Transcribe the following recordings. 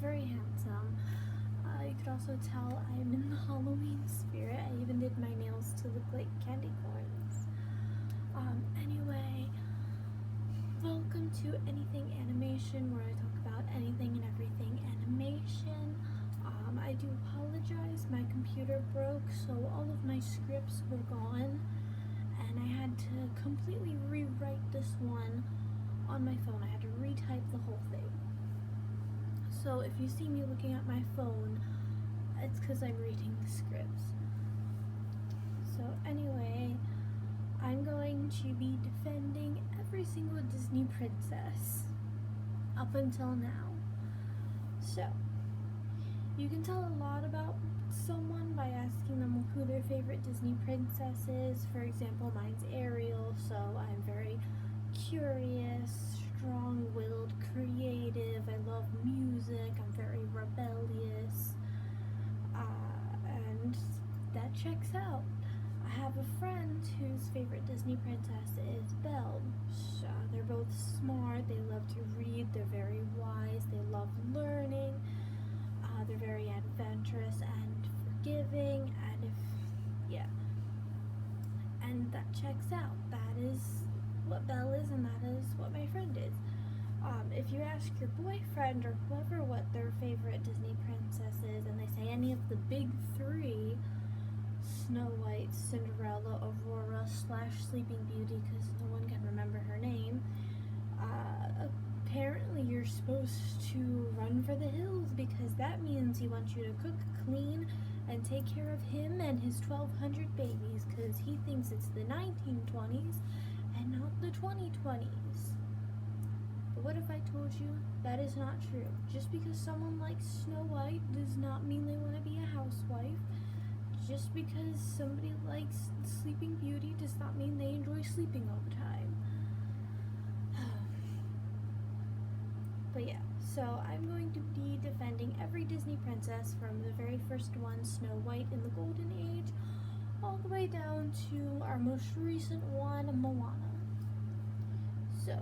very handsome. You could also tell I'm in the Halloween spirit. I even did my nails to look like candy corns. Anyway, welcome to Anything Animation, where I talk about anything and everything animation. I do apologize, my computer broke, so all of my scripts were gone, and I had to completely rewrite this one on my phone. I had to retype the whole thing. So if you see me looking at my phone, it's because I'm reading the scripts. So anyway, I'm going to be defending every single Disney princess up until now. So, you can tell a lot about someone by asking them who their favorite Disney princess is. For example, mine's Ariel, so I'm very curious, strong-willed, creative. I love music. I'm very rebellious, and that checks out. I have a friend whose favorite Disney princess is Belle. They're both smart, they love to read, they're very wise, they love learning, they're very adventurous and forgiving, and that checks out. That is what Belle is, and that is what my friend is. If you ask your boyfriend or whoever what their favorite Disney princess is, and they say any of the big three, Snow White, Cinderella, Aurora / Sleeping Beauty, because no one can remember her name, apparently you're supposed to run for the hills, because that means he wants you to cook, clean, and take care of him and his 1,200 babies, because he thinks it's the 1920s and not the 2020s. But what if I told you that is not true? Just because someone likes Snow White does not mean they want to be a housewife. Just because somebody likes Sleeping Beauty does not mean they enjoy sleeping all the time. But yeah, so I'm going to be defending every Disney princess from the very first one, Snow White in the Golden Age, all the way down to our most recent one, Moana. So,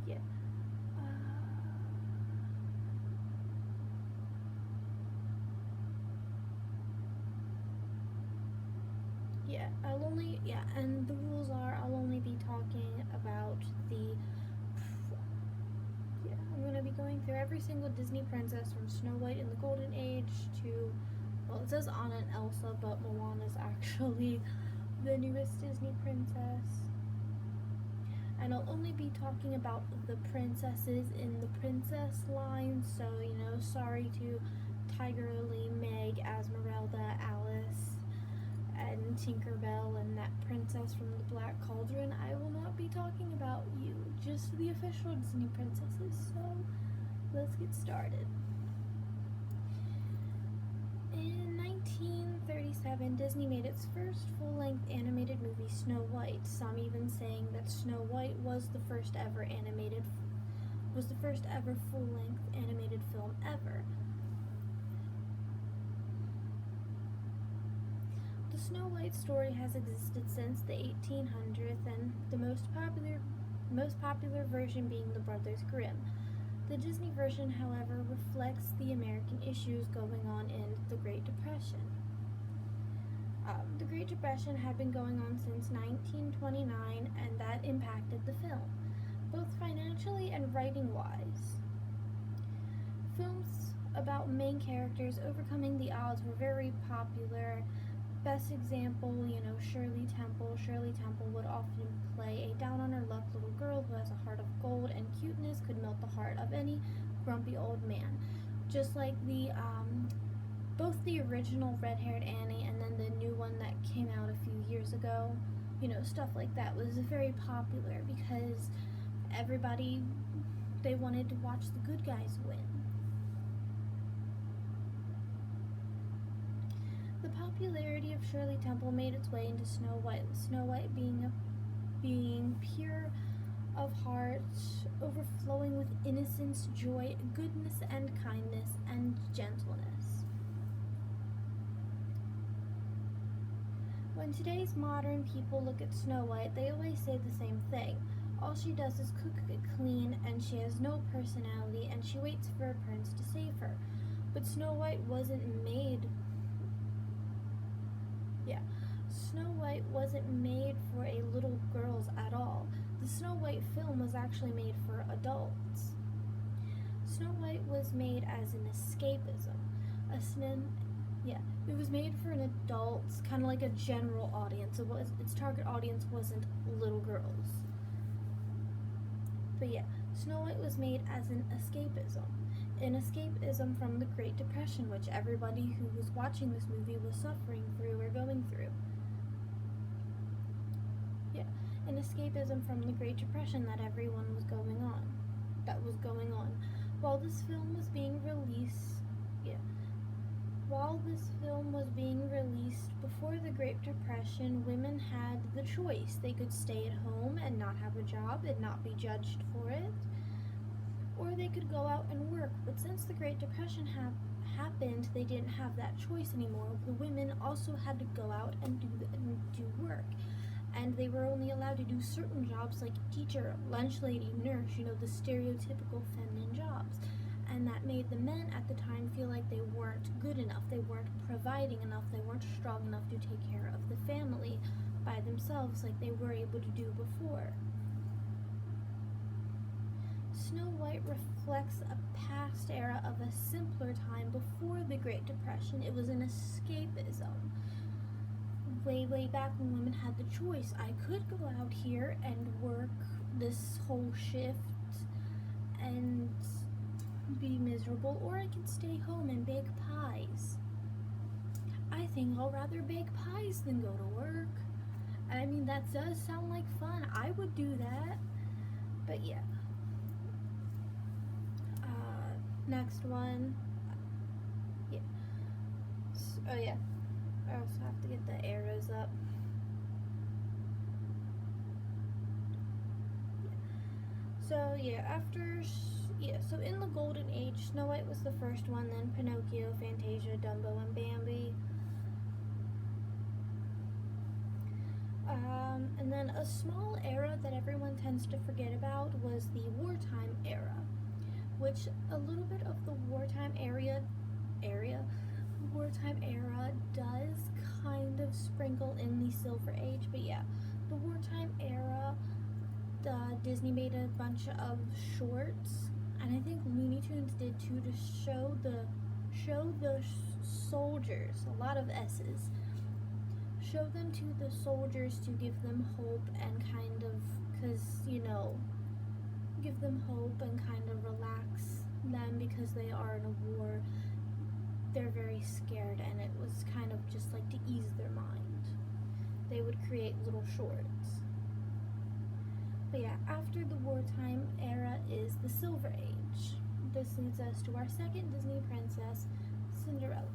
yeah. And the rules are I'll only be talking about I'm going to be going through every single Disney princess from Snow White in the Golden Age to, well, it says Anna and Elsa, but Moana's actually the newest Disney princess. And I'll only be talking about the princesses in the princess line, so, sorry to Tiger Lily, Meg, Esmeralda, Alice, and Tinkerbell, and that princess from the Black Cauldron. I will not be talking about you, just the official Disney princesses, so let's get started. In 1937, Disney made its first full-length animated movie, Snow White, some even saying that Snow White was the first ever full-length animated film ever. The Snow White story has existed since the 1800s, and the most popular version being the Brothers Grimm. The Disney version, however, reflects the American issues going on in the Great Depression. The Great Depression had been going on since 1929, and that impacted the film, both financially and writing-wise. Films about main characters overcoming the odds were very popular. Best example, Shirley Temple. Shirley Temple would often play a down-on-her-luck little girl who has a heart of gold, and cuteness could melt the heart of any grumpy old man. Just like both the original red-haired Annie and then the new one that came out a few years ago, stuff like that was very popular because everybody, they wanted to watch the good guys win. The popularity of Shirley Temple made its way into Snow White, with Snow White being pure of heart, overflowing with innocence, joy, goodness, and kindness, and gentleness. When today's modern people look at Snow White, they always say the same thing. All she does is cook, clean, and she has no personality, and she waits for her prince to save her. But Snow White wasn't made Snow White wasn't made for a little girls at all. The Snow White film was actually made for adults. Snow White was made as an escapism. It was made for an adults, kind of like a general audience. Its target audience wasn't little girls. But yeah, Snow White was made as an escapism from the Great Depression, which everybody who was watching this movie was suffering through or going through. An escapism from the Great Depression that was going on. While this film was being released before the Great Depression, women had the choice. They could stay at home and not have a job and not be judged for it, or they could go out and work. But since the Great Depression happened, they didn't have that choice anymore. The women also had to go out and do work. And they were only allowed to do certain jobs like teacher, lunch lady, nurse, the stereotypical feminine jobs. And that made the men at the time feel like they weren't good enough, they weren't providing enough, they weren't strong enough to take care of the family by themselves like they were able to do before. Snow White reflects a past era of a simpler time before the Great Depression. It was an escapism. Way back when women had the choice. I could go out here and work this whole shift and be miserable, or I could stay home and bake pies. I think I'll rather bake pies than go to work. I mean, that does sound like fun. I would do that. But yeah. Next one. I also have to get the arrows up. So in the Golden Age, Snow White was the first one, then Pinocchio, Fantasia, Dumbo, and Bambi. And then a small era that everyone tends to forget about was the wartime era, which a little bit of the wartime era does kind of sprinkle in the Silver Age. But yeah, the wartime era, Disney made a bunch of shorts, and I think Looney Tunes did too, to show the soldiers, a lot of S's, show them to the soldiers to give them hope and kind of, give them hope and kind of relax them, because they are in a war. They're very scared, and it was kind of just like to ease their mind. They would create little shorts. But yeah, after the wartime era is the Silver Age. This leads us to our second Disney princess, Cinderella.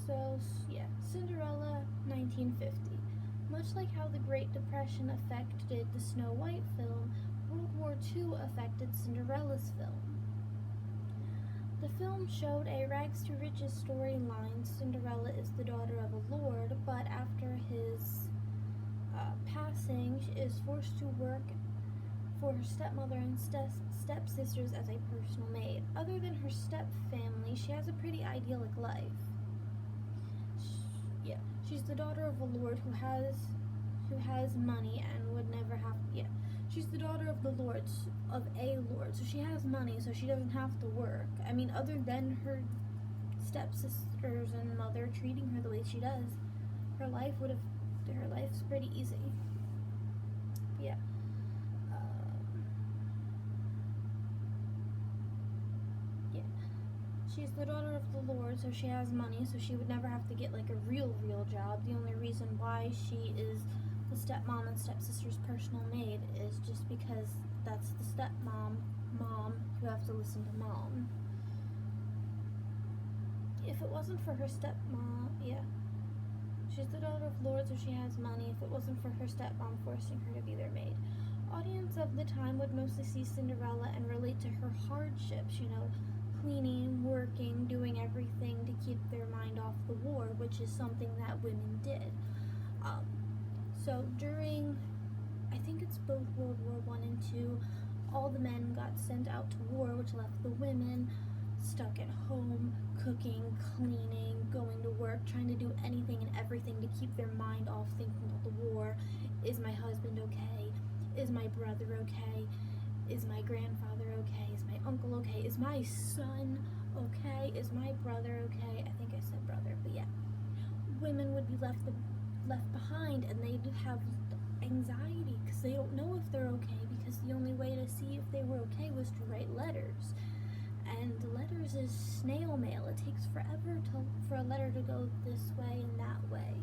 So yeah, Cinderella, 1950. Much like how the Great Depression affected the Snow White film, World War II affected Cinderella's film. The film showed a rags to riches storyline. Cinderella is the daughter of a lord, but after his passing, she is forced to work for her stepmother and stepsisters as a personal maid. Other than her step-family, she has a pretty idyllic life. She's the daughter of a lord who has money and would never have. She's the daughter of a lord, so she has money, so she doesn't have to work. I mean, other than her stepsisters and mother treating her the way she does, her life's pretty easy. She's the daughter of the lord, so she has money, so she would never have to get like a real job. The only reason why she is the stepmom and stepsister's personal maid is just because that's the stepmom, you have to listen to mom. If it wasn't for her stepmom, she's the daughter of lords, so she has money. If it wasn't for her stepmom forcing her to be their maid. Audience of the time would mostly see Cinderella and relate to her hardships, cleaning, working, doing everything to keep their mind off the war, which is something that women did. So I think it's both World War One and Two. All the men got sent out to war, which left the women stuck at home, cooking, cleaning, going to work, trying to do anything and everything to keep their mind off thinking of the war. Is my husband okay? Is my brother okay? Is my grandfather okay? Is my uncle okay? Is my son okay? Is my brother okay? I think I said brother, but yeah. Women would be left behind, and they'd have anxiety because they don't know if they're okay, because the only way to see if they were okay was to write letters. And letters is snail mail. It takes forever for a letter to go this way and that way.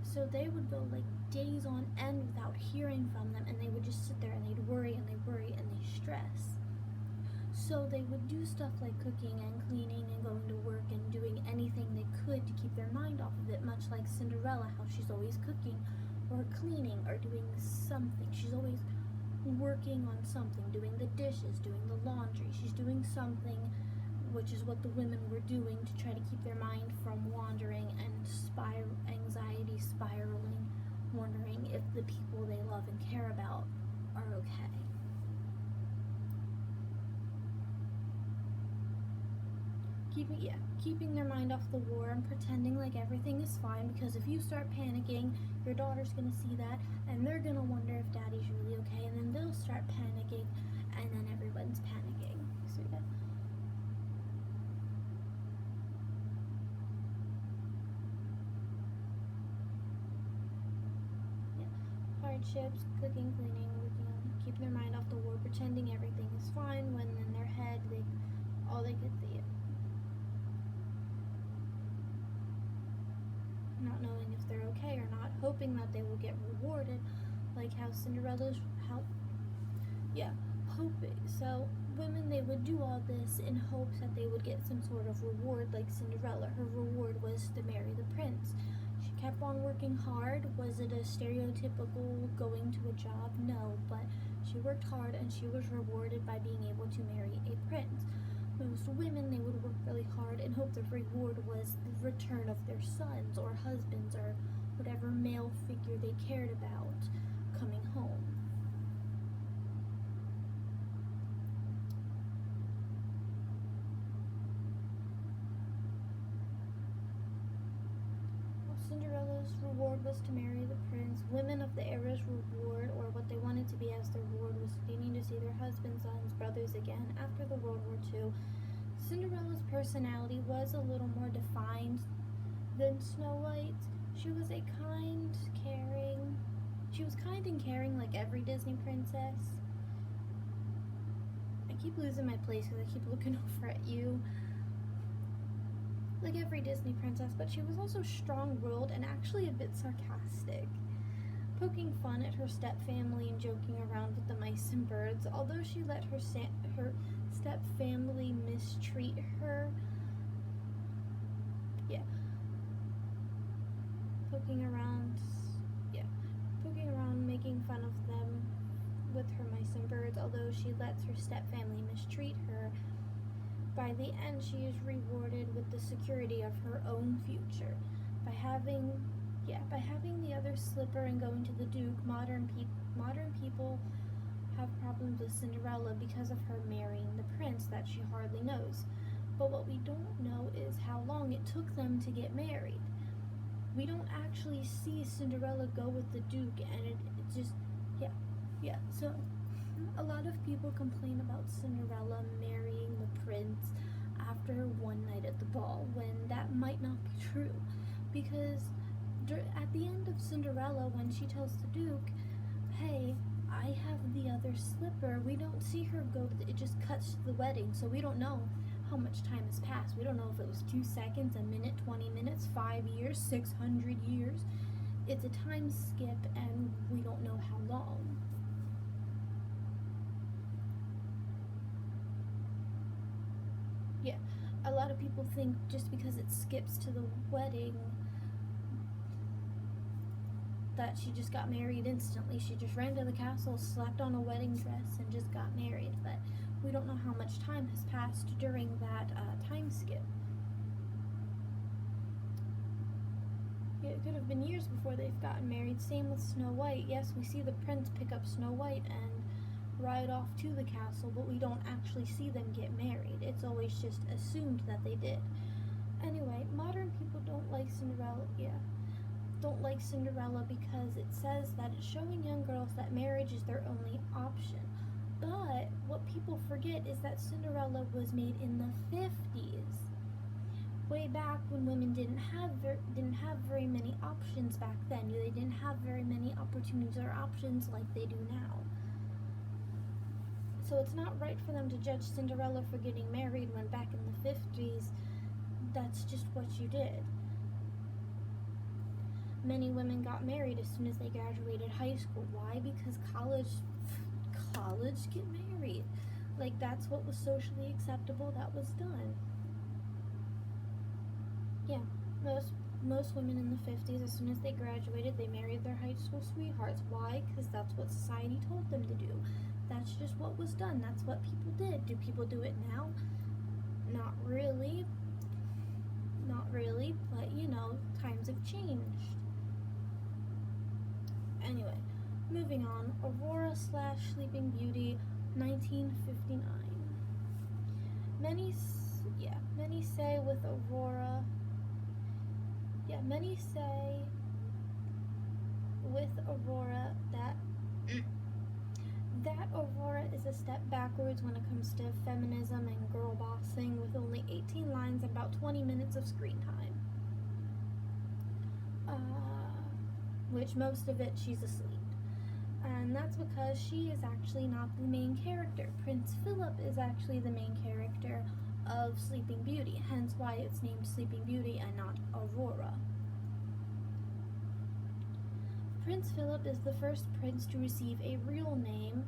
So they would go like days on end without hearing from them, and they would just sit there and they'd worry and they worry and they stress. So they would do stuff like cooking and cleaning and going to work and doing anything they could to keep their mind off of it, much like Cinderella, how she's always cooking or cleaning or doing something. She's always working on something, doing the dishes, doing the laundry. She's doing something, which is what the women were doing to try to keep their mind from wandering and anxiety spiraling, wondering if the people they love and care about are okay. Keeping their mind off the war and pretending like everything is fine, because if you start panicking, your daughter's gonna see that and they're gonna wonder if daddy's really okay, and then they'll start panicking, and then everyone's panicking. So hardships, cooking, cleaning, keeping their mind off the war, pretending everything is fine, when in their head all they could see it. Not knowing if they're okay or not, hoping that they will get rewarded, like how Cinderella's hoping. So women, they would do all this in hopes that they would get some sort of reward, like Cinderella. Her reward was to marry the prince. She kept on working hard. Was it a stereotypical going to a job? No, but she worked hard and she was rewarded by being able to marry a prince. Most women, they would work really hard and hope the reward was the return of their sons or husbands or whatever male figure they cared about coming home. Cinderella's reward was to marry the prince. Women of the era's reward, or what they wanted to be as their reward, was beginning to see their husbands, sons, brothers again after the World War II. Cinderella's personality was a little more defined than Snow White. She was kind and caring like every Disney princess. I keep losing my place because I keep looking over at you. Like every Disney princess, but she was also strong-willed and actually a bit sarcastic, poking fun at her step-family and joking around with the mice and birds. Although she let her step-family mistreat her, making fun of them with her mice and birds. Although she lets her step-family mistreat her, by the end, she is rewarded with the security of her own future. By having the other slipper and going to the Duke, modern people have problems with Cinderella because of her marrying the prince that she hardly knows. But what we don't know is how long it took them to get married. We don't actually see Cinderella go with the Duke, and it just, so a lot of people complain about Cinderella marrying the prince after one night at the ball, when that might not be true, because at the end of Cinderella, when she tells the Duke, hey, I have the other slipper, we don't see her go it just cuts to the wedding, so we don't know how much time has passed. We don't know if it was 2 seconds, a minute, 20 minutes, 5 years, 600 years. It's a time skip, and we don't know how long. A lot of people think just because it skips to the wedding that she just got married instantly. She just ran to the castle, slapped on a wedding dress, and just got married. But we don't know how much time has passed during that time skip. it could have been years before they've gotten married. Same with Snow White. Yes, we see the prince pick up Snow White and ride off to the castle, but we don't actually see them get married. It's always just assumed that they did. Anyway, modern people don't like Cinderella. Don't like Cinderella because it says that it's showing young girls that marriage is their only option. But what people forget is that Cinderella was made in the 50s. Way back when women didn't have very many options back then. They didn't have very many opportunities or options like they do now. So it's not right for them to judge Cinderella for getting married when back in the 50s, that's just what you did. Many women got married as soon as they graduated high school. Why? Because college get married. Like, that's what was socially acceptable, that was done. Yeah, most women in the 50s, as soon as they graduated, they married their high school sweethearts. Why? Because that's what society told them to do. That's just what was done. That's what people did. Do people do it now? Not really, but times have changed. Anyway, moving on. Aurora / Sleeping Beauty, 1959. Many say with Aurora. Many say with Aurora that Aurora is a step backwards when it comes to feminism and girl bossing, with only 18 lines and about 20 minutes of screen time. Which most of it she's asleep. And that's because she is actually not the main character. Prince Philip is actually the main character of Sleeping Beauty, hence why it's named Sleeping Beauty and not Aurora. Prince Philip is the first prince to receive a real name,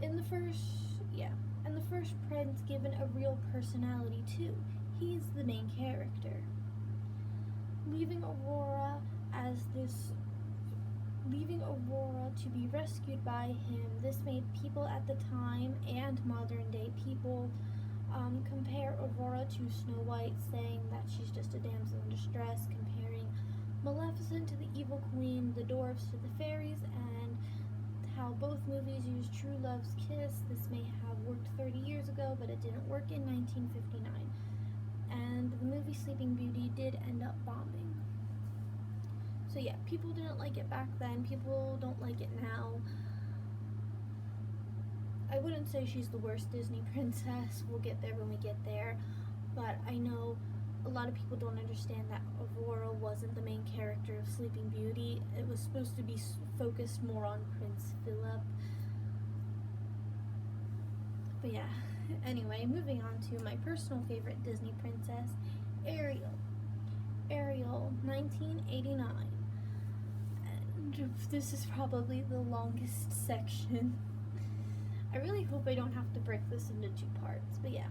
and the first prince given a real personality too. He's the main character. Leaving Aurora to be rescued by him, this made people at the time and modern day people compare Aurora to Snow White, saying that she's just a damsel in distress, comparing Maleficent to the evil queen, the dwarfs to the fairies, and how both movies use true love's kiss. This may have worked 30 years ago, but it didn't work in 1959. And the movie Sleeping Beauty did end up bombing. So yeah, people didn't like it back then. People don't like it now. I wouldn't say she's the worst Disney princess. We'll get there when we get there. But I know a lot of people don't understand that Aurora wasn't the main character of Sleeping Beauty. It was supposed to be focused more on Prince Philip. But yeah, anyway, moving on to my personal favorite Disney princess, Ariel. Ariel, 1989. And this is probably the longest section. I really hope I don't have to break this into 2 parts, but yeah.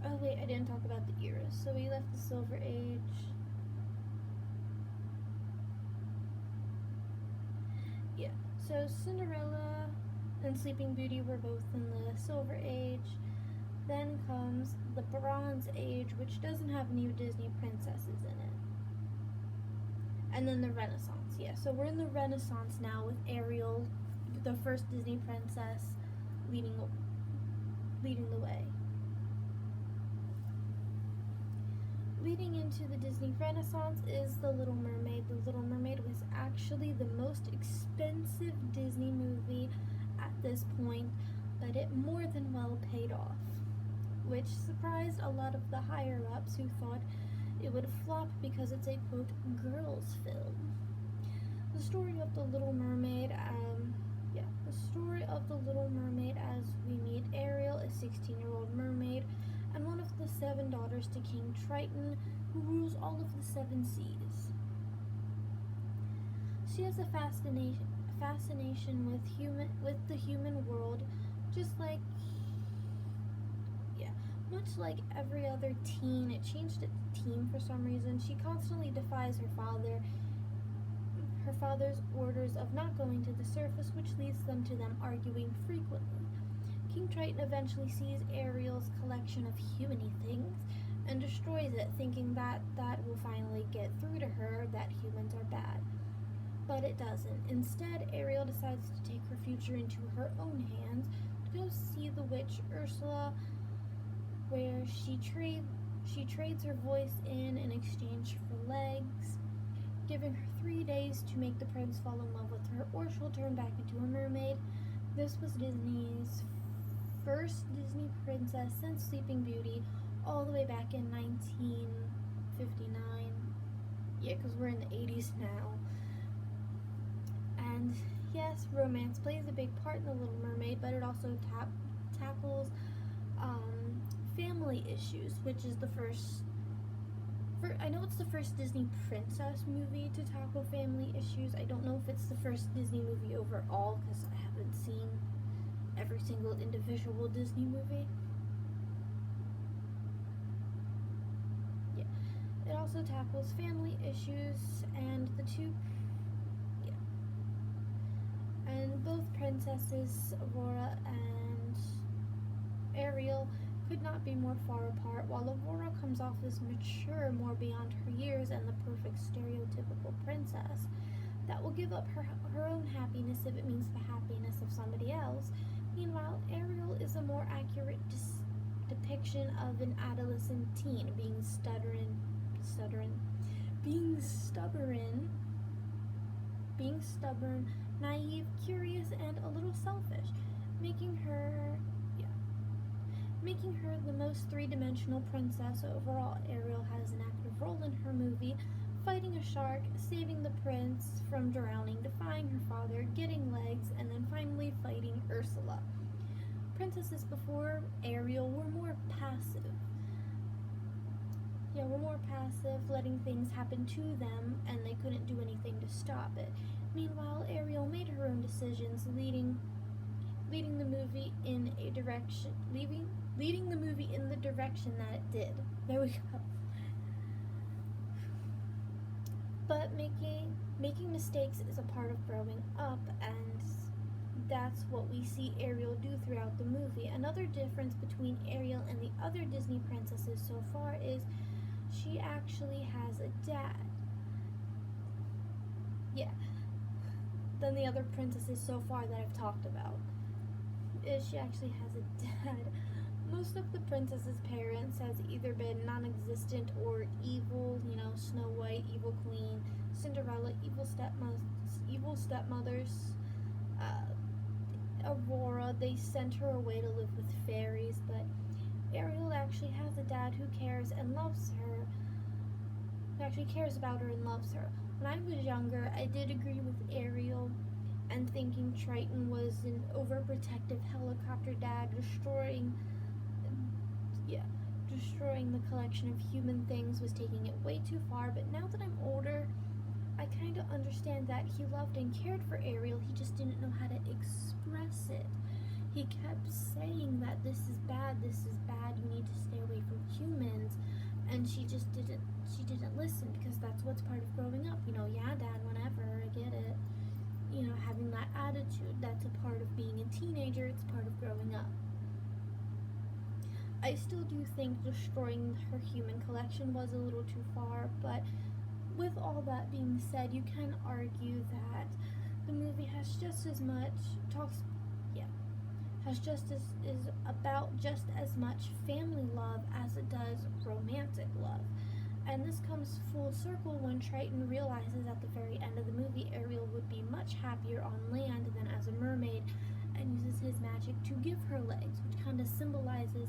Oh wait, I didn't talk about the eras. So we left the Silver Age. Yeah, so Cinderella and Sleeping Beauty were both in the Silver Age. Then comes the Bronze Age, which doesn't have any Disney princesses in it. And then the Renaissance, yeah. So we're in the Renaissance now with Ariel, the first Disney princess, leading the way. Leading into the Disney Renaissance is The Little Mermaid. The Little Mermaid was actually the most expensive Disney movie at this point, but it more than well paid off, which surprised a lot of the higher-ups who thought it would flop because it's a, quote, girls' film. The story of The Little Mermaid, as we meet Ariel, a 16-year-old mermaid, and one of the 7 daughters to King Triton, who rules all of the 7 seas. She has a fascination with the human world, much like every other teen. It changed its teen for some reason. She constantly defies her father's orders of not going to the surface, which leads them to them arguing frequently. King Triton eventually sees Ariel's collection of humany things, and destroys it, thinking that that will finally get through to her that humans are bad. But it doesn't. Instead, Ariel decides to take her future into her own hands to go see the witch Ursula, where she trades her voice in exchange for legs, giving her 3 days to make the prince fall in love with her, or she'll turn back into a mermaid. This was Disney's first Disney princess since Sleeping Beauty, all the way back in 1959. Yeah, because we're in the 80s now. And yes, romance plays a big part in The Little Mermaid, but it also tackles family issues, which is the first. I know it's the first Disney princess movie to tackle family issues. I don't know if it's the first Disney movie overall, because I haven't seen every single individual Disney movie. Yeah. It also tackles family issues, and the two. Yeah. And both princesses, Aurora and Ariel, could not be more far apart. While Aurora comes off as mature, more beyond her years, and the perfect stereotypical princess that will give up her own happiness if it means the happiness of somebody else. Meanwhile, Ariel is a more accurate depiction of an adolescent teen being stubborn, naive, curious, and a little selfish, making her the most three-dimensional princess overall. Ariel has an active role in her movie, fighting a shark, saving the prince from drowning, defying her father, getting legs, and then finally fighting Ursula. Princesses before Ariel were more passive. Letting things happen to them, and they couldn't do anything to stop it. Meanwhile, Ariel made her own decisions, leading the movie in the direction that it did. There we go. But making mistakes is a part of growing up, and that's what we see Ariel do throughout the movie. Another difference between Ariel and the other Disney princesses so far is she actually has a dad. Yeah. Than the other princesses so far that I've talked about. She actually has a dad. Most of the princesses' parents has either been non-existent or evil, Snow White, evil queen, Cinderella, evil stepmothers, Aurora, they sent her away to live with fairies, but Ariel actually has a dad who cares and loves her, who actually cares about her and loves her. When I was younger, I did agree with Ariel and thinking Triton was an overprotective helicopter dad destroying the collection of human things was taking it way too far. But now that I'm older, I kind of understand that he loved and cared for Ariel, he just didn't know how to express it. He kept saying that this is bad, you need to stay away from humans, and she didn't listen, because that's what's part of growing up. Yeah, Dad, whenever, I get it. Having that attitude, that's a part of being a teenager, it's part of growing up. I still do think destroying her human collection was a little too far, but with all that being said, you can argue that the movie has just as much is about just as much family love as it does romantic love. And this comes full circle when Triton realizes at the very end of the movie Ariel would be much happier on land than as a mermaid, and uses his magic to give her legs, which kind of symbolizes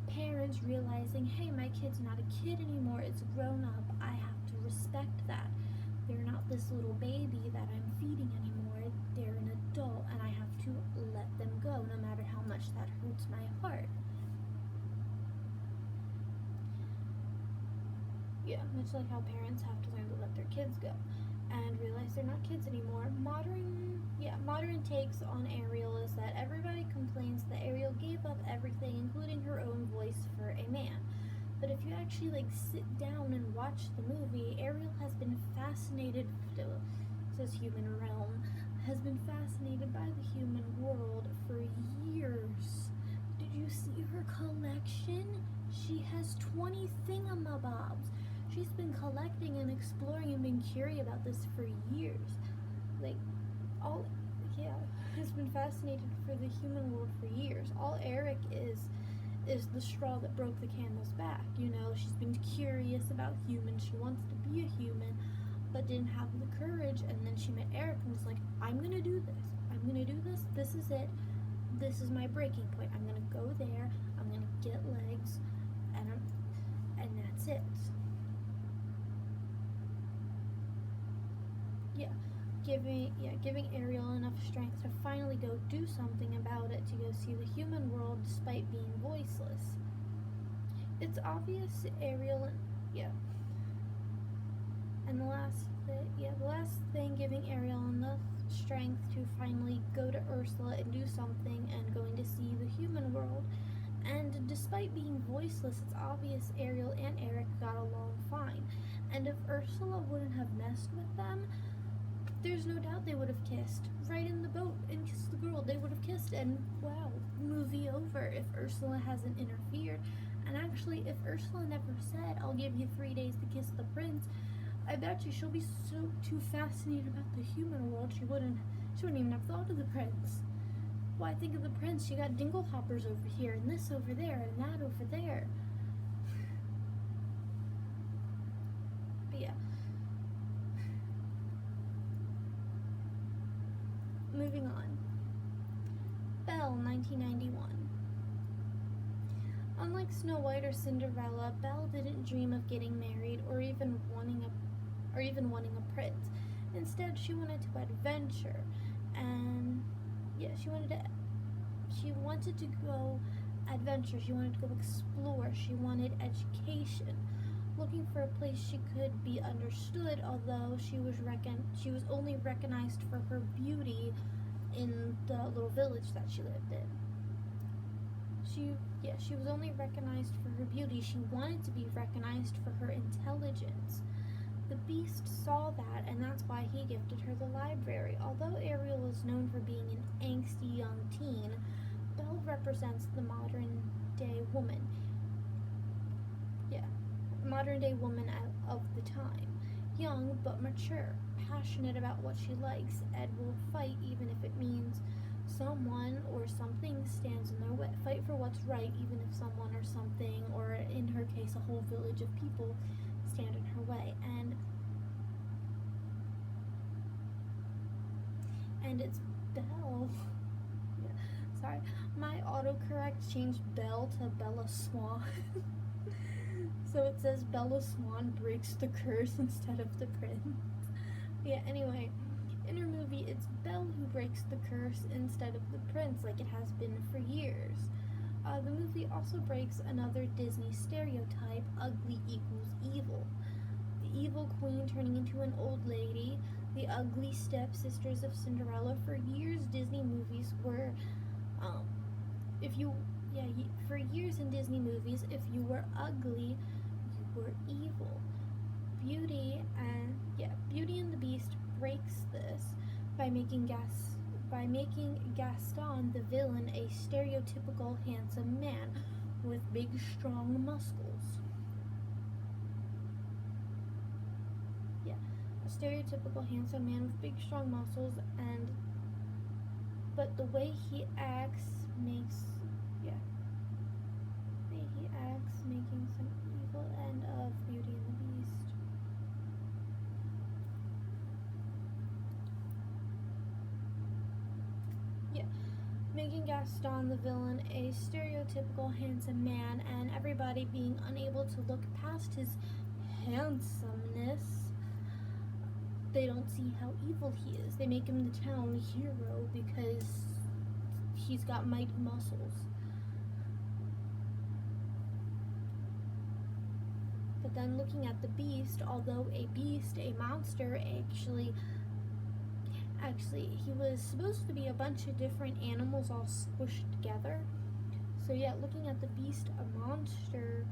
parents realizing, hey, my kid's not a kid anymore, it's grown up, I have to respect that. They're not this little baby that I'm feeding anymore, they're an adult, and I have to let them go, no matter how much that hurts my heart. Yeah, much like how parents have to learn to let their kids go and realize they're not kids anymore. Modern takes on Ariel is that everybody complains that Ariel gave up everything, including her own voice, for a man. But if you actually sit down and watch the movie, Ariel has been fascinated, says human realm, has been fascinated by the human world for years. Did you see her collection? She has 20 thingamabobs. She's been collecting and exploring and been curious about this for years. Like, all, yeah, has been fascinated for the human world for years. All Eric is the straw that broke the camel's back. You know, she's been curious about humans. She wants to be a human, but didn't have the courage. And then she met Eric and was like, I'm gonna do this. I'm gonna do this. This is it. This is my breaking point. I'm gonna go there. I'm gonna get legs, and that's it. Giving Ariel enough strength to finally go do something about it, to go see the human world despite being voiceless. It's obvious Ariel, and the last thing giving Ariel enough strength to finally go to Ursula and do something and going to see the human world. And despite being voiceless, it's obvious Ariel and Eric got along fine. And if Ursula wouldn't have messed with them, there's no doubt they would have kissed. Right in the boat and kissed the girl, they would have kissed, and wow, movie over if Ursula hasn't interfered. And actually, if Ursula never said, I'll give you 3 days to kiss the prince, I bet you she'll be so too fascinated about the human world she wouldn't even have thought of the prince. Why think of the prince? She got dinglehoppers over here, and this over there, and that over there. But yeah. Moving on. Belle, 1991. Unlike Snow White or Cinderella, Belle didn't dream of getting married or even wanting a prince. Instead, she wanted to adventure, and she wanted to go adventure. She wanted to go explore. She wanted education, looking for a place she could be understood. Although she was only recognized for her beauty in the little village that she lived in. She was only recognized for her beauty. She wanted to be recognized for her intelligence. The Beast saw that, and that's why he gifted her the library. Although Ariel is known for being an angsty young teen, Belle represents the modern-day woman. Modern-day woman of the time. Young but mature, passionate about what she likes, and will fight even if it means someone or something stands in their way. Fight for what's right even if someone or something, or in her case a whole village of people, stand in her way. And it's Belle. Sorry, my autocorrect changed Belle to Bella Swan. So it says Bella Swan breaks the curse instead of the prince. Anyway, in her movie, it's Belle who breaks the curse instead of the prince, like it has been for years. The movie also breaks another Disney stereotype: ugly equals evil. The evil queen turning into an old lady, the ugly stepsisters of Cinderella. For years, Disney movies were, for years in Disney movies, if you were ugly, you were evil. Beauty and the Beast breaks this by making Gaston, the villain, a stereotypical handsome man with big, strong muscles. A stereotypical handsome man with big, strong muscles, but the way he acts makes making some evil end of Beauty and the Beast. Making Gaston, the villain, a stereotypical handsome man, and everybody being unable to look past his handsomeness. They don't see how evil he is. They make him the town hero because he's got mighty muscles. But then looking at the Beast, although a beast, a monster, actually he was supposed to be a bunch of different animals all squished together. So looking at the Beast, a monster,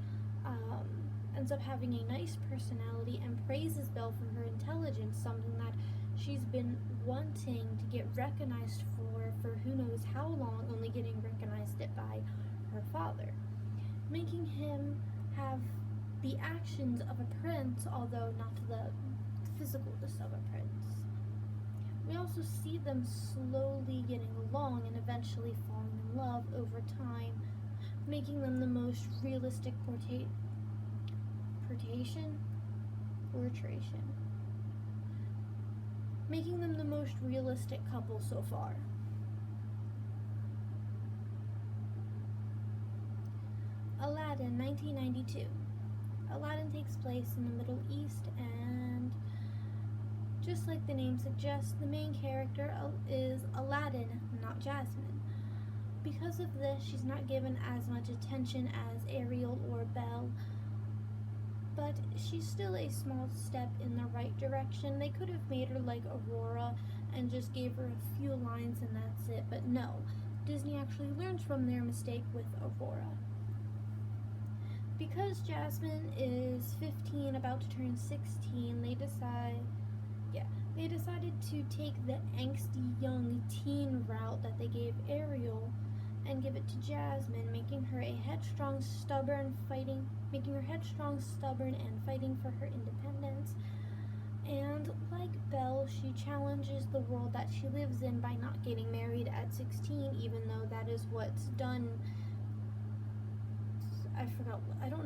ends up having a nice personality and praises Belle for her intelligence, something that she's been wanting to get recognized for who knows how long, only getting recognized it by her father. making him have the actions of a prince, although not the physicalness of a prince. We also see them slowly getting along and eventually falling in love over time, making them the most realistic making them the most realistic couple so far. Aladdin, 1992. Aladdin takes place in the Middle East, and just like the name suggests, the main character is Aladdin, not Jasmine. Because of this, she's not given as much attention as Ariel or Belle, but she's still a small step in the right direction. They could have made her like Aurora and just gave her a few lines and that's it, but no. Disney actually learns from their mistake with Aurora. Because Jasmine is 15, about to turn 16, they decided to take the angsty young teen route that they gave Ariel and give it to Jasmine, making her headstrong, stubborn, and fighting for her independence. And like Belle, she challenges the world that she lives in by not getting married at 16, even though that is what's done. I don't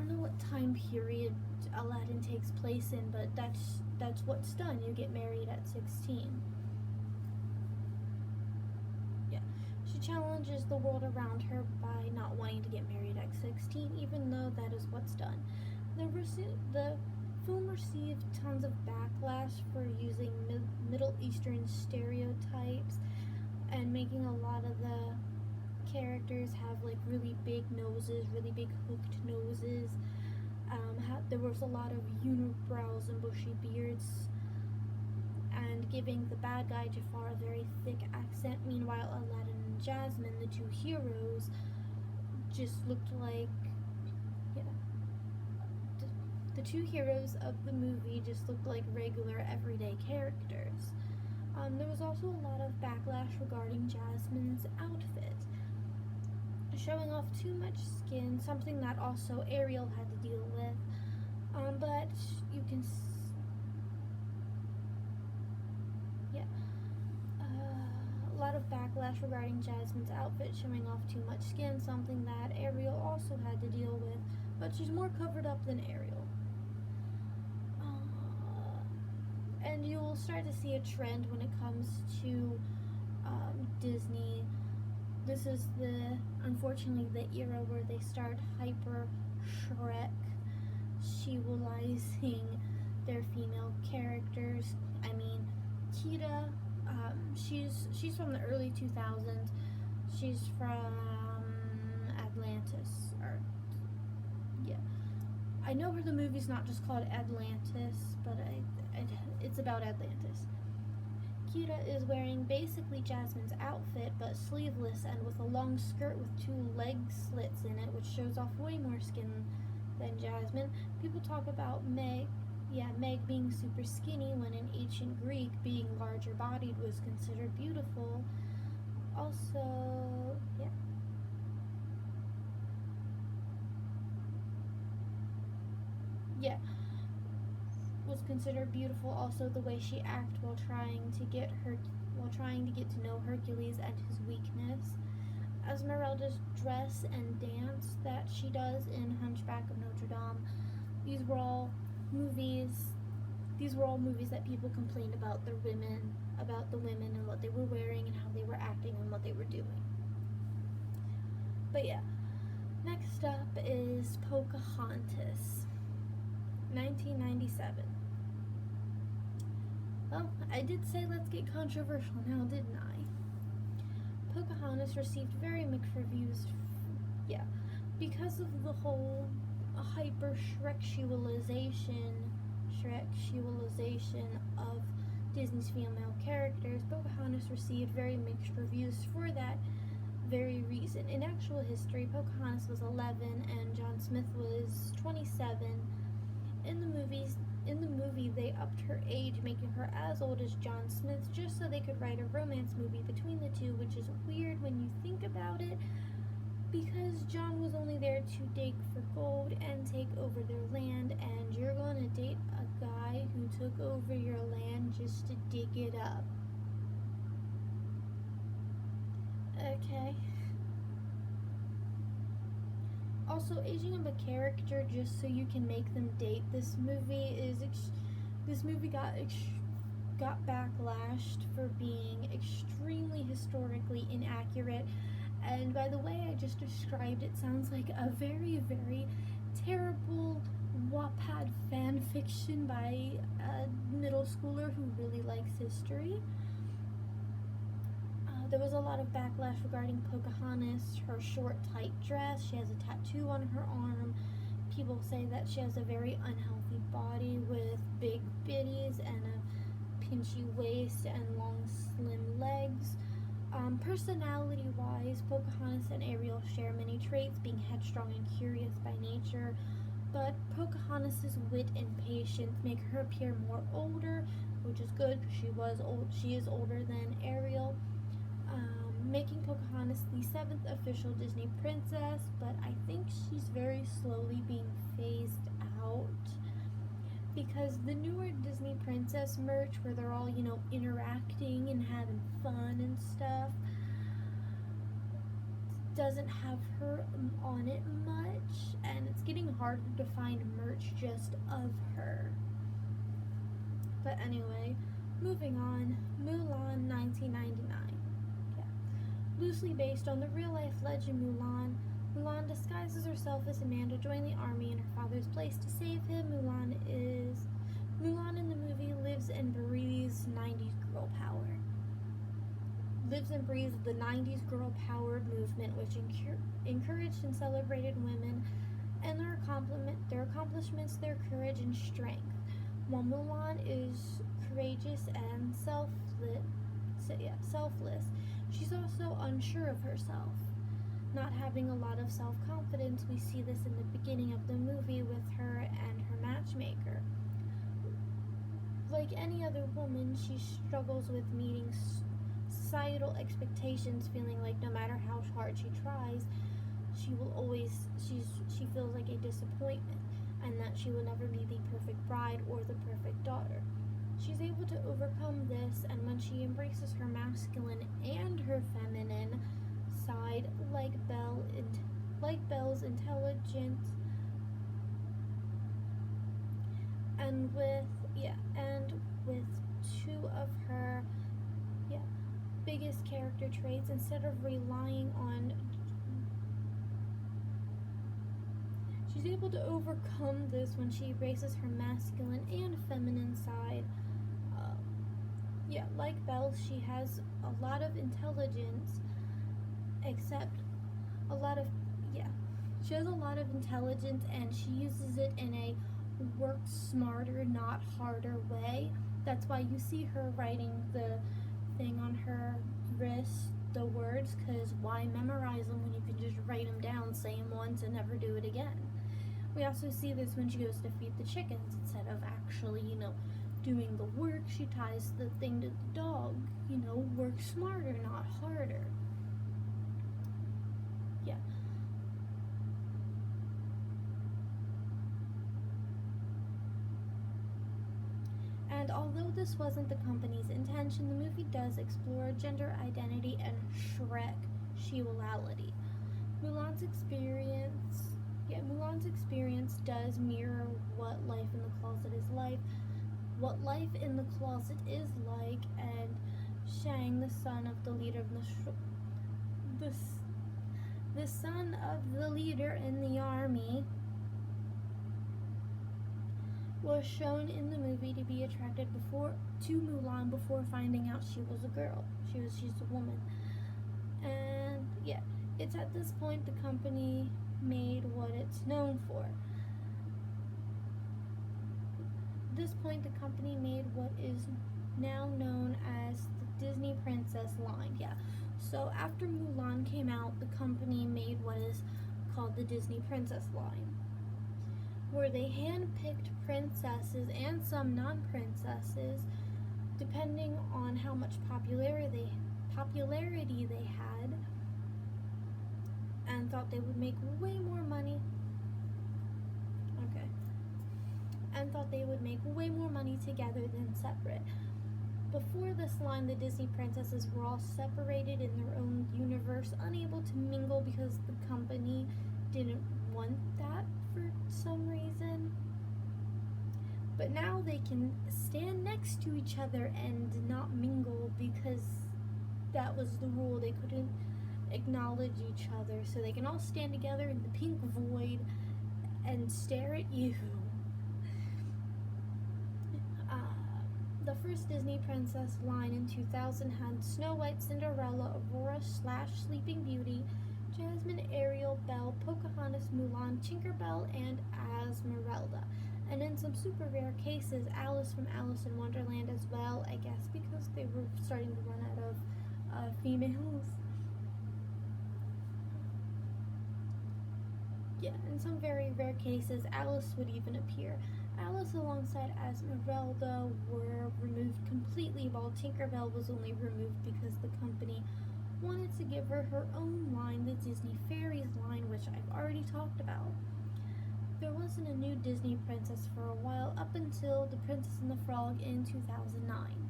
know what time period Aladdin takes place in, but that's what's done. You get married at 16. Yeah. She challenges the world around her by not wanting to get married at 16, even though that is what's done. The film received tons of backlash for using Middle Eastern stereotypes and making a lot of the characters have like really big noses, really big hooked noses. There was a lot of unibrows and bushy beards, and giving the bad guy Jafar a very thick accent. Meanwhile, Aladdin and Jasmine, the two heroes, just looked like, the two heroes of the movie just looked like regular everyday characters. There was also a lot of backlash regarding Jasmine's outfit, showing off too much skin, something that also Ariel had to deal with. But you can, a lot of backlash regarding Jasmine's outfit, showing off too much skin, something that Ariel also had to deal with, but she's more covered up than Ariel. And you will start to see a trend when it comes to Disney. This is unfortunately the era where they start hyper Shrek-utilizing their female characters. I mean, Kida, she's from the early 2000s. She's from Atlantis, I know the movie's not just called Atlantis, but it's about Atlantis. Kida is wearing basically Jasmine's outfit, but sleeveless and with a long skirt with two leg slits in it, which shows off way more skin than Jasmine. People talk about Meg being super skinny, when in ancient Greek, being larger bodied was considered beautiful. Also, was considered beautiful. Also, the way she acted while trying to get to know Hercules and his weakness. Esmeralda's dress and dance that she does in Hunchback of Notre Dame. These were all movies that people complained about the women and what they were wearing and how they were acting and what they were doing. But next up is Pocahontas, 1997. Well, I did say let's get controversial now, didn't I? Pocahontas received very mixed reviews, because of the whole hyper Shrek-utilization of Disney's female characters. Pocahontas received very mixed reviews for that very reason. In actual history, Pocahontas was 11 and John Smith was 27. In the movie, they upped her age, making her as old as John Smith, just so they could write a romance movie between the two, which is weird when you think about it. because John was only there to dig for gold and take over their land, and you're gonna date a guy who took over your land just to dig it up. Okay. Also, aging of a character just so you can make them date. This movie got backlashed for being extremely historically inaccurate. And by the way I just described it, sounds like a very, very terrible Wattpad fan fiction by a middle schooler who really likes history. There was a lot of backlash regarding Pocahontas, her short, tight dress. She has a tattoo on her arm. People say that she has a very unhealthy body with big bitties and a pinchy waist and long, slim legs. Personality-wise, Pocahontas and Ariel share many traits, being headstrong and curious by nature, but Pocahontas' wit and patience make her appear more older, which is good because she is older than Ariel, making Pocahontas the 7th official Disney princess, but I think she's very slowly being phased out because the newer Disney princess merch where they're all, interacting and having fun and stuff doesn't have her on it much, and it's getting harder to find merch just of her. But anyway, moving on, Mulan 1999. Loosely based on the real-life legend Mulan, Mulan disguises herself as a man to join the army in her father's place to save him. Mulan in the movie lives and breathes 90s girl power. Lives and breathes the 90s girl power movement, which encouraged and celebrated women and their accomplishments, their courage and strength. While Mulan is courageous and selfless, she's also unsure of herself, not having a lot of self-confidence. We see this in the beginning of the movie with her and her matchmaker. Like any other woman, she struggles with meeting societal expectations, feeling like no matter how hard she tries, she feels like a disappointment, and that she will never be the perfect bride or the perfect daughter. She's able to overcome this, and when she embraces her masculine and her feminine side, like Belle's intelligence, and with two of her biggest character traits, instead of relying on, she's able to overcome this when she embraces her masculine and feminine side. Like Belle, she has a lot of intelligence, she has a lot of intelligence, and she uses it in a work smarter, not harder way. That's why you see her writing the thing on her wrist, the words, because why memorize them when you can just write them down, say them once, and never do it again. We also see this when she goes to feed the chickens. Instead of actually, doing the work, she ties the thing to the dog. Work smarter, not harder. And although this wasn't the company's intention, the movie does explore gender identity and Shrek she-wality. Mulan's experience does mirror what life in the closet is like, and Shang, the son of the leader in the army, was shown in the movie to be attracted to Mulan before finding out she was a girl. She's a woman. And it's at this point the company made what it's known for. This point, the company made what is now known as the Disney Princess line. So after Mulan came out, the company made what is called the Disney Princess line, where they handpicked princesses and some non-princesses depending on how much popularity they had, and thought they would make way more money. Okay. And thought they would make way more money together than separate. Before this line, the Disney princesses were all separated in their own universe, unable to mingle because the company didn't want that for some reason. But now they can stand next to each other and not mingle because that was the rule. They couldn't acknowledge each other, so they can all stand together in the pink void and stare at you. The first Disney princess line in 2000 had Snow White, Cinderella, Aurora / Sleeping Beauty, Jasmine, Ariel, Belle, Pocahontas, Mulan, Tinkerbell, and Esmeralda. And in some super rare cases, Alice from Alice in Wonderland as well, I guess because they were starting to run out of females. Yeah, in some very rare cases, Alice would even appear. Alice alongside Esmeralda were removed completely, while Tinkerbell was only removed because the company wanted to give her her own line, the Disney Fairies line, which I've already talked about. There wasn't a new Disney princess for a while, up until The Princess and the Frog in 2009.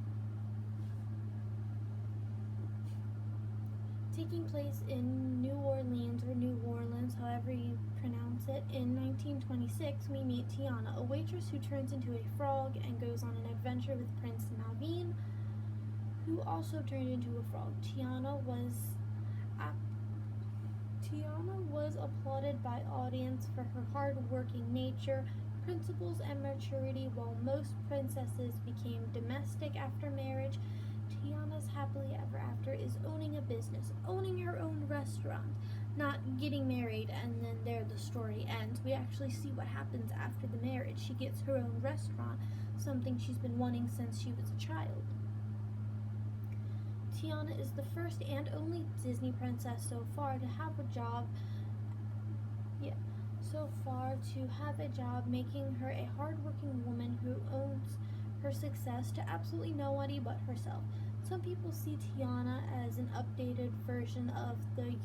Taking place in New Orleans or New Orleans, however you pronounce it, in 1926, we meet Tiana, a waitress who turns into a frog and goes on an adventure with Prince Naveen, who also turned into a frog. Tiana was applauded by audience for her hard-working nature, principles, and maturity. While most princesses became domestic after marriage, Tiana's happily ever after is owning a business, owning her own restaurant, not getting married and then there the story ends. We actually see what happens after the marriage. She gets her own restaurant, something she's been wanting since she was a child. Tiana is the first and only Disney princess so far to have a job making her a hard-working woman who owns her success to absolutely nobody but herself. Some people see Tiana as an updated version of the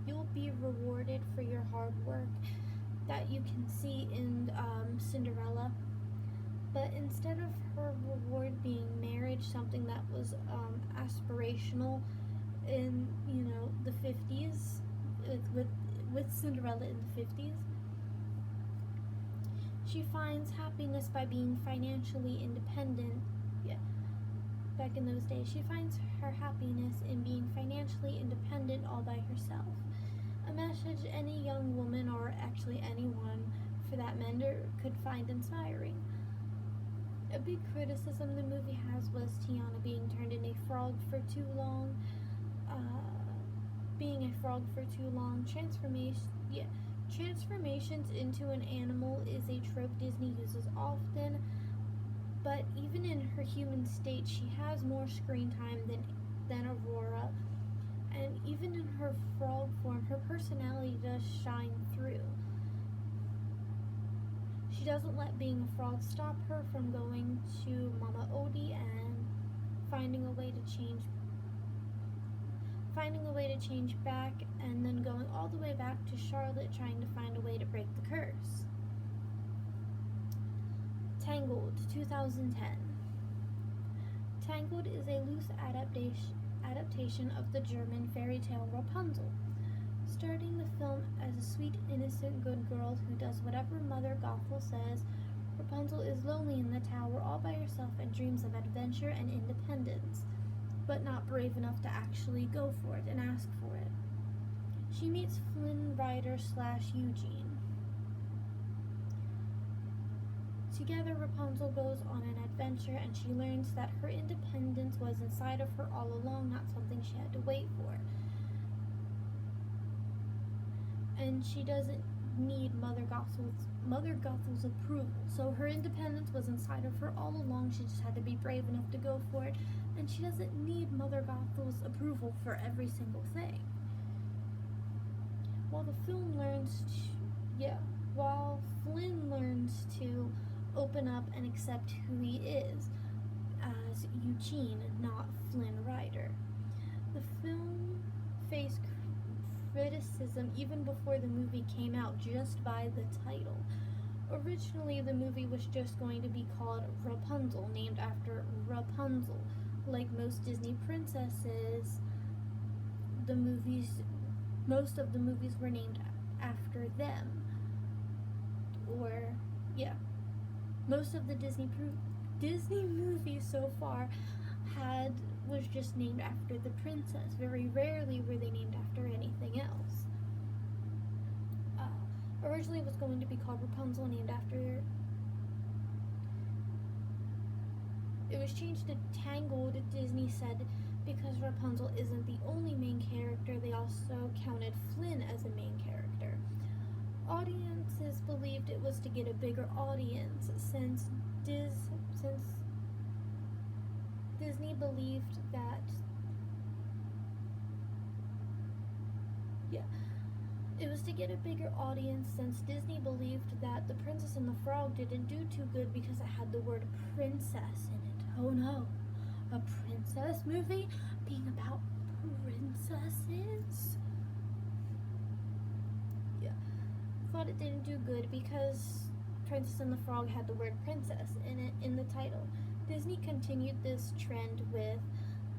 you'll be rewarded for your hard work that you can see in Cinderella. But instead of her reward being marriage, something that was aspirational in the 50s, with Cinderella in the 50s, she finds happiness by being financially independent. Yeah, back in those days, she finds her happiness in being financially independent all by herself. A message any young woman, or actually anyone for that matter, could find inspiring. A big criticism the movie has was Tiana being turned into a frog for too long. Transformations into an animal is a trope Disney uses often, but even in her human state, she has more screen time than Aurora, and even in her frog form, her personality does shine through. She doesn't let being a frog stop her from going to Mama Odie and finding a way to change back, and then going all the way back to Charlotte trying to find a way to break the curse. Tangled, 2010. Tangled is a loose adaptation of the German fairy tale Rapunzel. Starting the film as a sweet, innocent, good girl who does whatever Mother Gothel says, Rapunzel is lonely in the tower all by herself and dreams of adventure and independence, but not brave enough to actually go for it and ask for it. She meets Flynn Rider / Eugene. Together, Rapunzel goes on an adventure, and she learns that her independence was inside of her all along, not something she had to wait for. And she doesn't need Mother Gothel's approval. So her independence was inside of her all along. She just had to be brave enough to go for it, and she doesn't need Mother Gothel's approval for every single thing. While Flynn learns to open up and accept who he is as Eugene, not Flynn Rider. The film criticism even before the movie came out just by the title. Originally, the movie was just going to be called Rapunzel, named after Rapunzel. Like most Disney princesses, most of the movies were named after them. Or, yeah, most of the Disney movies so far was just named after the princess. Very rarely were they named after anything else. Originally, it was going to be called Rapunzel, named after. It was changed to Tangled, Disney said, because Rapunzel isn't the only main character. They also counted Flynn as a main character. Audiences believed it was to get a bigger audience since Disney believed that it was to get a bigger audience since Disney believed that The Princess and the Frog didn't do too good because it had the word princess in it. Oh no, a princess movie being about princesses? Yeah, thought it didn't do good because Princess and the Frog had the word princess in it in the title. Disney continued this trend with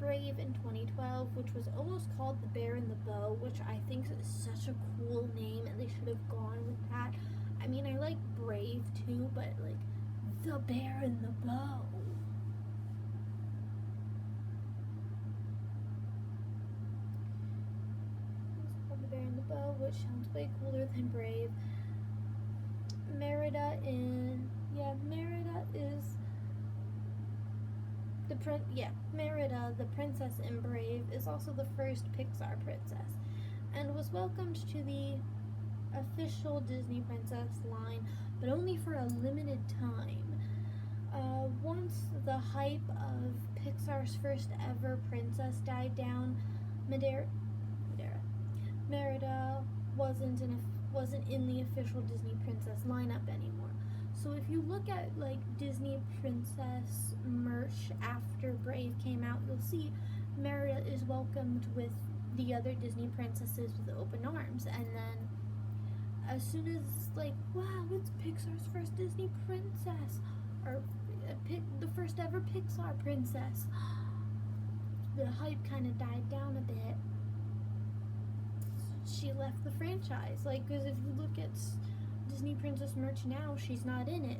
Brave in 2012, which was almost called The Bear and the Bow, which I think is such a cool name, and they should have gone with that. I mean, I like Brave too, but like The Bear and the Bow. It's called The Bear and the Bow, which sounds way cooler than Brave. Merida is Merida, the princess in Brave, is also the first Pixar princess, and was welcomed to the official Disney princess line, but only for a limited time. Once the hype of Pixar's first ever princess died down, Merida wasn't in the official Disney princess lineup anymore. So if you look at like Disney princess merch after Brave came out, you'll see Merida is welcomed with the other Disney princesses with open arms, and then as soon as like, wow, it's Pixar's first Disney princess, or the first ever Pixar princess, the hype kind of died down a bit. She left the franchise, like, because if you look at Disney princess merch now, she's not in it.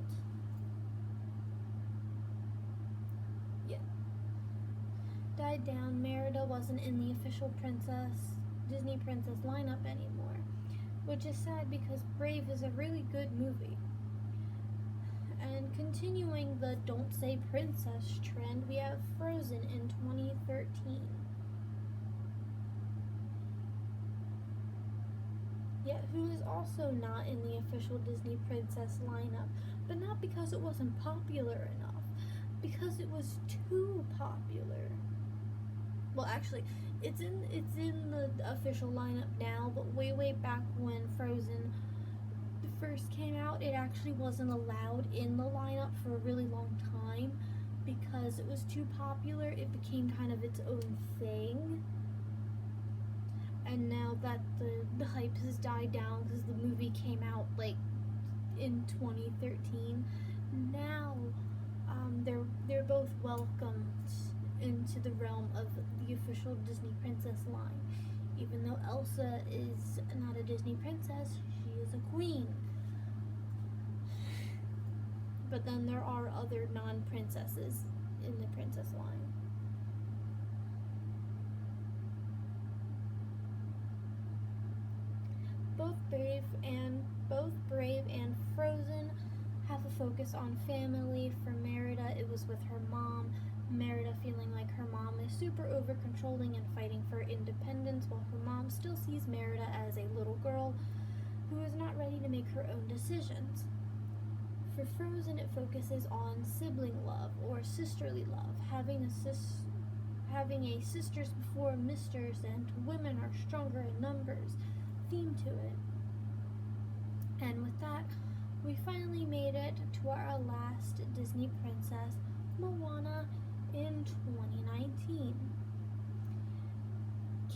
Yeah. Died down. Merida wasn't in the official Disney princess lineup anymore, which is sad because Brave is a really good movie. And continuing the don't say princess trend, we have Frozen in 2013. Yet who is also not in the official Disney princess lineup, but not because it wasn't popular enough, because it was too popular. Well, actually, it's in the official lineup now, but way back when Frozen first came out, it actually wasn't allowed in the lineup for a really long time because it was too popular. It became kind of its own thing. And now that the hype has died down because the movie came out like in 2013, now they're both welcomed into the realm of the official Disney princess line. Even though Elsa is not a Disney princess, she is a queen. But then there are other non-princesses in the princess line. Both Brave and Frozen have a focus on family. For Merida, it was with her mom. Merida feeling like her mom is super over controlling and fighting for independence, while her mom still sees Merida as a little girl who is not ready to make her own decisions. For Frozen, it focuses on sibling love or sisterly love, having a sisters before misters and women are stronger in numbers theme to it. And with that, we finally made it to our last Disney princess, Moana, in 2019.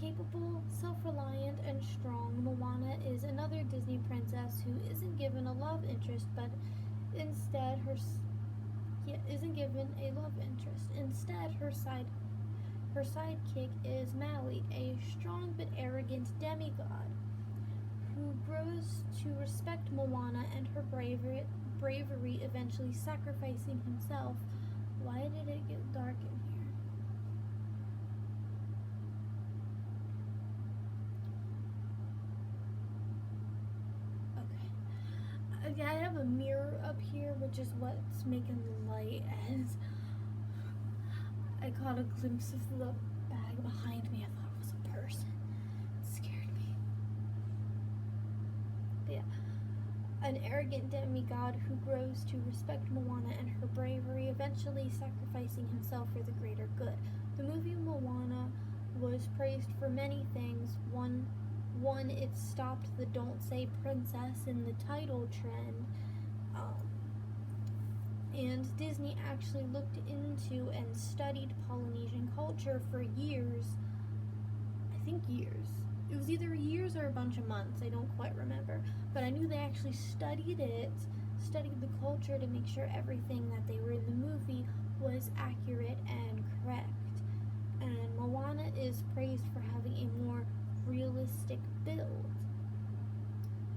Capable, self-reliant, and strong, Moana is another Disney princess who isn't given a love interest, but instead isn't given a love interest. Instead, her sidekick is Maui, a strong but arrogant demigod who grows to respect Moana and her bravery, eventually sacrificing himself. Why did it get dark in here? Okay. I have a mirror up here, which is what's making the light, as I caught a glimpse of the bag behind me. I thought it was a person. It scared me. But yeah. An arrogant demigod who grows to respect Moana and her bravery, eventually sacrificing himself for the greater good. The movie Moana was praised for many things. One, it stopped the "Don't Say Princess" in the title trend. And Disney actually looked into and studied Polynesian culture for years. I think years. It was either years or a bunch of months, I don't quite remember. But I knew they actually studied the culture to make sure everything that they were in the movie was accurate and correct. And Moana is praised for having a more realistic build.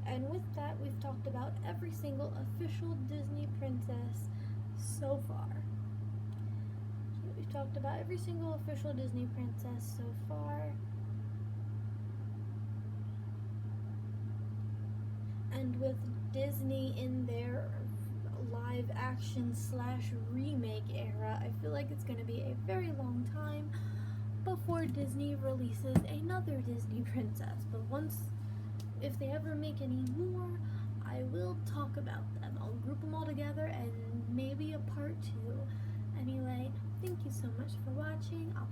And with that, we've talked about every single official Disney princess so far. We've talked about every single official Disney princess so far. And with Disney in their live action / remake era, I feel like it's going to be a very long time before Disney releases another Disney princess. But if they ever make any more, I will talk about them. I'll group them all together and maybe a part 2. Anyway, thank you so much for watching. I'll